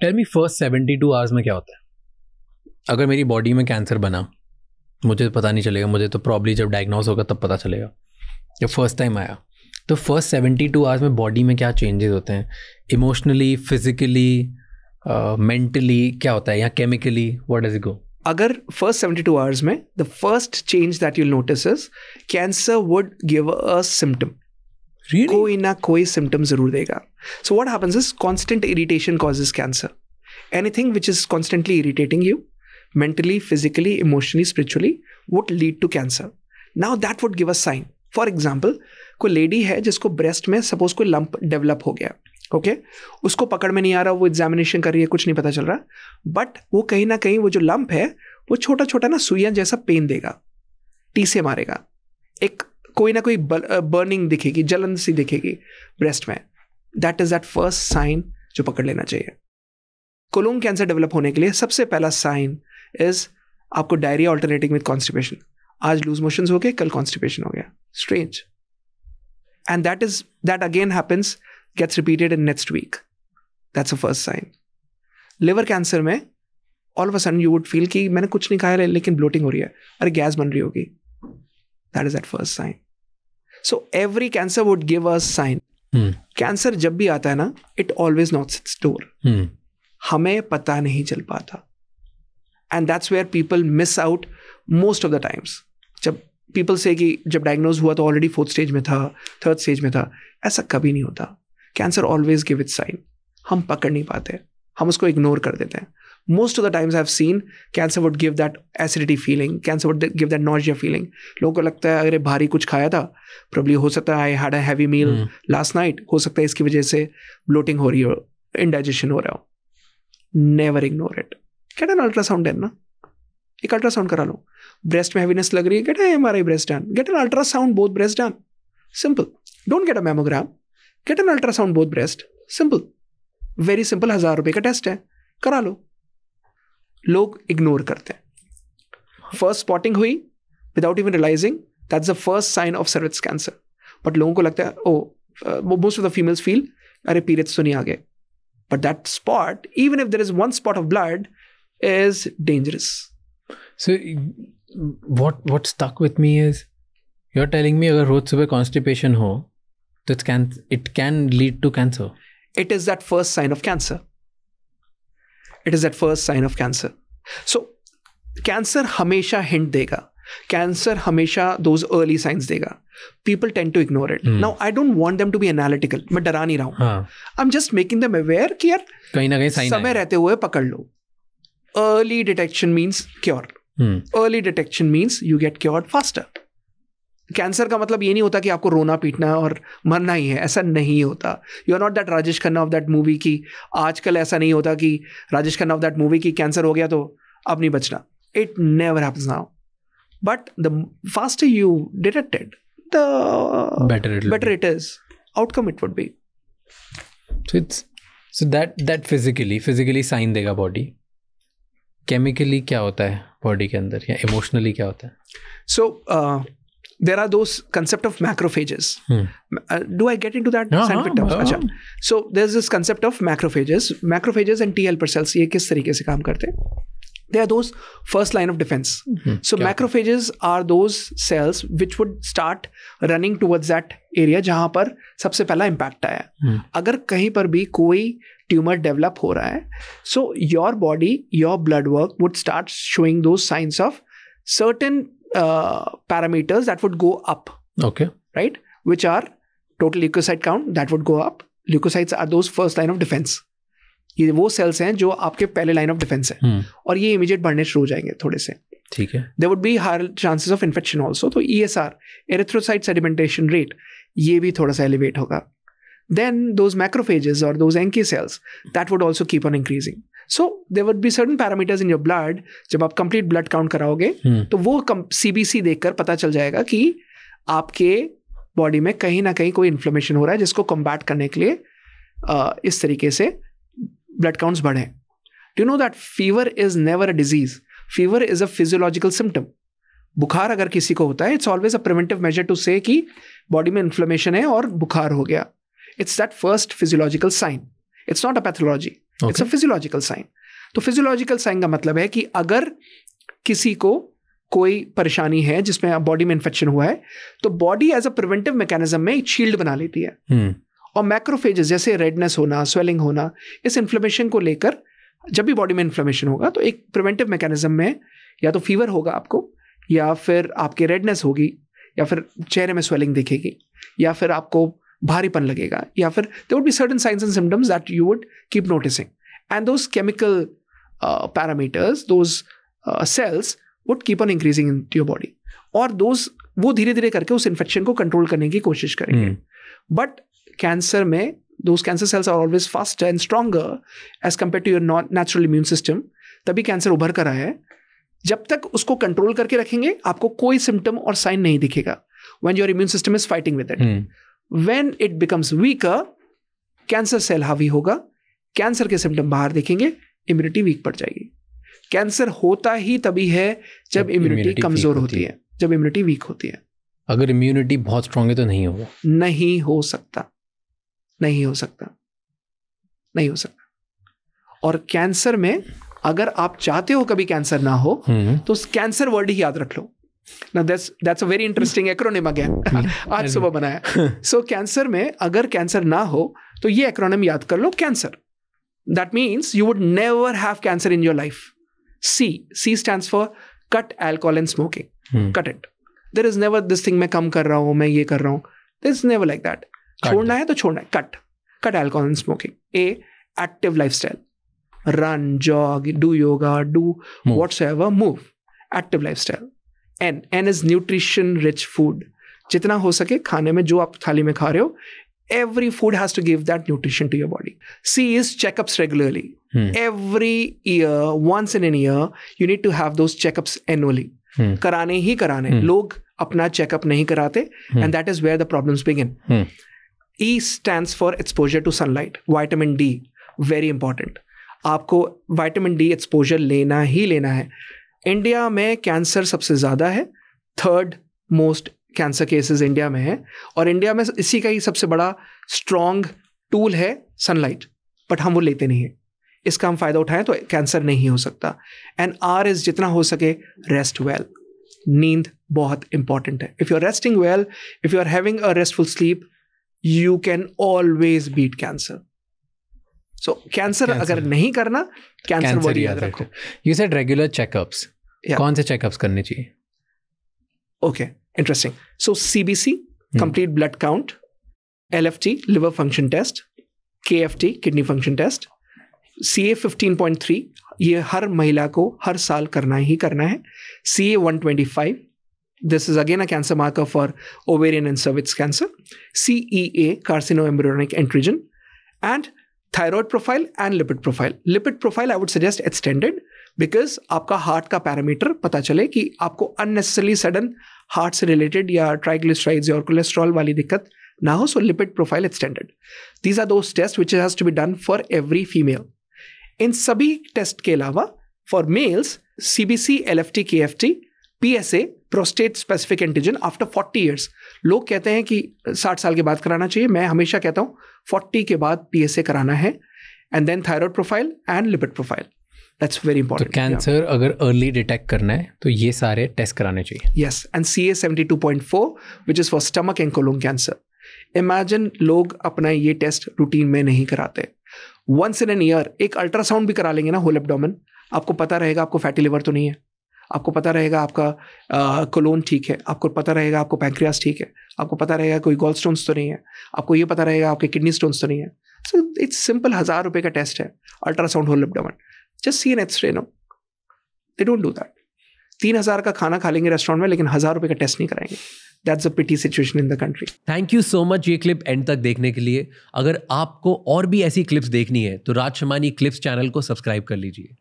Tell me first 72 hours में क्या होता है? अगर मेरी बॉडी में कैंसर बना, मुझे तो पता नहीं चलेगा, मुझे तो प्रॉब्ली जब डायग्नोस होगा तब पता चलेगा। जब फर्स्ट टाइम आया तो फर्स्ट 72 आवर्स में बॉडी में क्या चेंजेस होते हैं? इमोशनली, फिजिकली, मेंटली क्या होता है, या chemically, what does it go? अगर फर्स्ट 72 आवर्स में the first change that you'll notice is cancer would give a symptom. Really? कोई ना कोई सिम्टम जरूर देगा। So what happens is constant irritation causes cancer. Anything which is constantly irritating you mentally, physically, emotionally, spiritually would lead to cancer. Now that would give a sign. For example, कोई lady है जिसको breast में suppose कोई lump develop हो गया, okay, उसको पकड़ में नहीं आ रहा, वो एग्जामिनेशन कर रही है, कुछ नहीं पता चल रहा, बट वो कहीं ना कहीं वो जो लंप है वो छोटा छोटा ना सुइयां जैसा पेन देगा, टीसे मारेगा, एक कोई ना कोई बर्निंग दिखेगी, जलन सी दिखेगी ब्रेस्ट में। That is that first sign जो पकड़ लेना चाहिए। कोलोन कैंसर डेवलप होने के लिए सबसे पहला साइन इज आपको डायरिया ऑल्टरनेटिंग विद कॉन्स्टिपेशन। आज लूज मोशंस हो गए, कल कॉन्स्टिपेशन हो गया, strange, and that again happens, gets repeated in next week. That's a first sign. Liver cancer में all of a sudden you would feel कि मैंने कुछ नहीं खाया लेकिन ब्लोटिंग हो रही है, अरे गैस बन रही होगी। That is that first sign. So every cancer would give us sign. Cancer जब भी आता है ना, it always knocks its door. हमें पता नहीं चल पाता, and that's where people miss out most of the times. जब पीपल से कि जब डायग्नोज हुआ तो ऑलरेडी 4th स्टेज में था, 3rd स्टेज में था, ऐसा कभी नहीं होता। Cancer always give it sign. हम पकड़ नहीं पाते, हम उसको इग्नोर कर देते हैं। Most of the times I have seen cancer would give that acidity feeling, cancer would give that nausea feeling. लोगों को लगता है अरे भारी कुछ खाया था, प्रॉब्ली हो सकता है I had a heavy meal last night, हो सकता है इसकी वजह से ब्लोटिंग हो रही हो, इंडाइजेशन हो रहा हो। Never ignore it. Get an ultrasound done ना, एक अल्ट्रासाउंड करा लो। ब्रेस्ट में हैवीनेस लग रही है, get an MRI breast done, get an ultrasound both breast done, simple. Don't get a mammogram, get an ultrasound both breast, simple, very simple. 1000 रुपए का test है, करा लो। लोग इग्नोर करते हैं। फर्स्ट स्पॉटिंग हुई without even realizing, that's the first sign of cervix cancer. But लोगों को लगता है most of the females feel अरे पीरियड्स तो नहीं आ गए, but that spot, even if there is one spot of blood, is dangerous. So what stuck with me is you're telling me अगर रोज सुबह constipation हो तो it can lead to cancer. It is that first sign of cancer. It is that first sign of cancer. So cancer हमेशा hint देगा, cancer हमेशा those early signs देगा. People tend to ignore it. Now I don't want them to be analytical. मैं डरा नहीं रहा हूँ. I'm just making them aware कि यार कहीं ना कहीं साइन समय रहते हुए पकड़ लो. Early detection means cure. Early detection means you get cured faster. Cancer का मतलब ये नहीं होता कि आपको रोना पीटना और मरना ही है, ऐसा नहीं होता. You are not that Rajesh Khanna of that movie की. आजकल ऐसा नहीं होता कि Rajesh Khanna of that movie की कैंसर हो गया तो अब नहीं बचना. It never happens now. But the faster you detected the better it is. Outcome it would be. So that physically sign देगा body. Chemically क्या होता है body के अंदर, या emotionally क्या होता है? So there are those concept of macrophages. Do I get into that scientific terms? अच्छा. So there's this concept of macrophages. Macrophages and T helper cells ये किस तरीके से काम करते हैं? They are those first line of defense. So macrophages are those cells which would start running towards that area जहाँ पर सबसे पहला impact आया. अगर कहीं पर भी कोई ट्यूमर डेवलप हो रहा है, so your body, your blood work would start showing those signs of certain parameters that would go up. Okay. Right? Which are total leukocyte count that would go up. Leukocytes are those first line of defense. ये वो sales हैं जो आपके पहले line of defence है, और ये immediate बढ़ने शुरू हो जाएंगे थोड़े से. ठीक है. There would be higher chances of infection also. तो ESR, एरिथ्रोसाइट सेडिमेंटेशन रेट, ये भी थोड़ा सा एलिवेट होगा. देन दोज मैक्रोफेजेस और those NK cells that would also keep on increasing. So there would be certain parameters in your blood. जब आप complete blood count कराओगे तो वो CBC देखकर पता चल जाएगा कि आपके बॉडी में कहीं ना कहीं कोई इन्फ्लेमेशन हो रहा है, जिसको कॉम्बैट करने के लिए इस तरीके से blood counts बढ़े. Do you know that fever is never a disease? Fever is a physiological symptom. बुखार अगर किसी को होता है, it's always a preventive measure to say कि बॉडी में इन्फ्लेमेशन है और बुखार हो गया. It's that first physiological sign. It's not a pathology, it's a physiological sign. तो फिजियोलॉजिकल साइन का मतलब है कि अगर किसी को कोई परेशानी है जिसमें बॉडी में इन्फेक्शन हुआ है, तो body as a preventive mechanism में एक शील्ड बना लेती है। और मैक्रोफेजेस जैसे रेडनेस होना, स्वेलिंग होना, इस इन्फ्लेमेशन को लेकर जब भी बॉडी में इन्फ्लेमेशन होगा तो एक प्रिवेंटिव मैकेनिज्म में या तो फीवर होगा आपको, या फिर आपके रेडनेस होगी, या फिर चेहरे में स्वेलिंग दिखेगी, या फिर आपको भारीपन लगेगा, या फिर there would be certain signs and symptoms that you would keep noticing, and those chemical parameters, those cells would keep on increasing in your body, और वो धीरे धीरे करके उस इन्फेक्शन को कंट्रोल करने की कोशिश करेंगे। बट कैंसर में those cancer cells are always faster and stronger as compared to your natural immune system, तभी कैंसर उभर कर आया है। जब तक उसको कंट्रोल करके रखेंगे आपको कोई सिम्टम और साइन नहीं दिखेगा when your immune system is fighting with it. When it becomes weaker, cancer cell हावी होगा, कैंसर के सिम्टम बाहर दिखेंगे, इम्यूनिटी वीक पड़ जाएगी। कैंसर होता ही तभी है जब इम्यूनिटी कमजोर होती है, जब इम्यूनिटी वीक होती है। अगर इम्यूनिटी बहुत स्ट्रांग है तो नहीं होगा, नहीं हो सकता, नहीं हो सकता, नहीं हो सकता। और कैंसर में अगर आप चाहते हो कभी कैंसर ना हो तो कैंसर वर्ड ही याद रख लो ना। That's a very interesting acronym again, आज सुबह बनाया। सो कैंसर में अगर कैंसर ना हो तो ये एक्रोनिम याद कर लो, cancer. That means you would never have cancer in your life. C stands for cut alcohol and smoking. Cut it. There is never this thing मैं कम कर रहा हूँ, मैं ये कर रहा हूँ. There is never like that. छोड़ना है तो छोड़ना है, cut alcohol and smoking. A, active lifestyle, run, jog, do yoga, do whatsoever, move, active lifestyle. N is nutrition rich food. जितना हो सके खाने में, जो आप थाली में खा रहे हो, every food has to give that nutrition to your body. C is checkups regularly. Every year, once in a year, you need to have those checkups annually. कराने ही कराने, लोग अपना चेकअप नहीं कराते, and that is where the problems begin. E stands for exposure to sunlight. Vitamin D, very important. आपको vitamin D exposure लेना ही लेना है। इंडिया में कैंसर सबसे ज़्यादा है, 3rd most cancer cases India में है, और इंडिया में इसी का ही सबसे बड़ा स्ट्रॉन्ग टूल है सनलाइट, बट हम वो लेते नहीं हैं। इसका हम फ़ायदा उठाएं तो कैंसर नहीं हो सकता। एंड R इज़ जितना हो सके रेस्ट वेल, नींद बहुत इंपॉर्टेंट है। If you are resting well, if you are having a restful sleep, you can always beat cancer. So cancer अगर नहीं करना, कैंसर वर्ड याद रखो। You said regular checkups. कौन से checkups करने चाहिए? Okay, interesting. So CBC, complete blood count, LFT, liver function test, KFT, kidney function test, CA 15.3, ये हर महिला को हर साल करना ही करना है। CA 125, this is again a cancer marker for ovarian and cervix cancer. CEA, carcinoembryonic antigen, and thyroid profile and lipid profile. Lipid profile I would suggest extended, because आपका heart का parameter पता चले कि आपको unnecessarily sudden हार्ट से related या triglycerides और cholesterol वाली दिक्कत ना हो. So lipid profile extended. These are those test which has to be done for every female. इन सभी टेस्ट के अलावा for males CBC, LFT, KFT, PSA, prostate specific antigen after 40 years. लोग कहते हैं कि 60 साल के बाद कराना चाहिए. मैं हमेशा कहता हूँ 40 के बाद PSA कराना है. And then thyroid profile and lipid profile. That's very important. तो कैंसर अगर अर्ली डिटेक्ट करना है तो ये सारे टेस्ट कराने चाहिए. Yes. And CA 72.4 which is for stomach and colon cancer. Imagine लोग अपना ये टेस्ट रूटीन में नहीं कराते. वंस इन एन ईयर एक अल्ट्रासाउंड भी करा लेंगे ना होल एब्डोमेन, आपको पता रहेगा आपको फैटी लिवर तो नहीं है, आपको पता रहेगा आपका कोलोन ठीक है, आपको पता रहेगा आपको पैंक्रियास ठीक है, आपको पता रहेगा कोई गॉल स्टोन्स तो नहीं है, आपको ये पता रहेगा आपके किडनी स्टोन्स तो नहीं है. So it's simple. 1000 रुपये का टेस्ट है ultrasound whole abdomen. Just see an x-ray. No, they don't do that. 3000 का खाना खा लेंगे रेस्टोरेंट में, लेकिन 1000 रुपये का टेस्ट नहीं कराएंगे. That's a pity situation in the country. Thank you so much ये क्लिप एंड तक देखने के लिए. अगर आपको और भी ऐसी क्लिप्स देखनी है तो राज शमानी क्लिप्स चैनल को सब्सक्राइब कर लीजिए.